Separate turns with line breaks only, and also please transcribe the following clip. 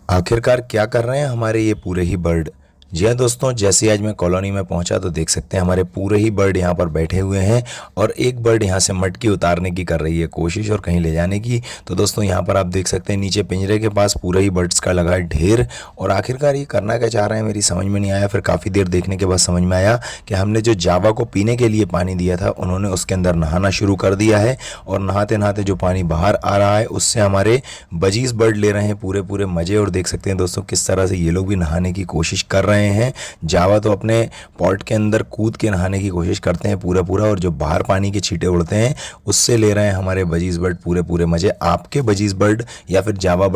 आखिरकार क्या कर रहे हैं हमारे ये पूरे ही बर्ड। जी हाँ दोस्तों, जैसे ही आज मैं कॉलोनी में पहुंचा तो देख सकते हैं हमारे पूरे ही बर्ड यहाँ पर बैठे हुए हैं और एक बर्ड यहाँ से मटकी उतारने की कर रही है कोशिश और कहीं ले जाने की। तो दोस्तों यहाँ पर आप देख सकते हैं नीचे पिंजरे के पास पूरे ही बर्ड्स का लगा है ढेर। और आखिरकार ये करना क्या चाह रहे हैं मेरी समझ में नहीं आया। फिर काफ़ी देर देखने के बाद समझ में आया कि हमने जो जावा को पीने के लिए पानी दिया था उन्होंने उसके अंदर नहाना शुरू कर दिया है और नहाते नहाते जो पानी बाहर आ रहा है उससे हमारे बजीज बर्ड ले रहे हैं पूरे पूरे मज़े। और देख सकते हैं दोस्तों किस तरह से ये लोग भी नहाने की कोशिश कर रहे हैं। जावा तो अपने पॉट के अंदर कूद के नहाने की कोशिश करते हैं पूरा पूरा, और जो बाहर पानी के छींटे उड़ते हैं उससे ले रहे हैं हमारे बजीज बर्ड पूरे पूरे मज़े। आपके बजीज बर्ड या फिर जावा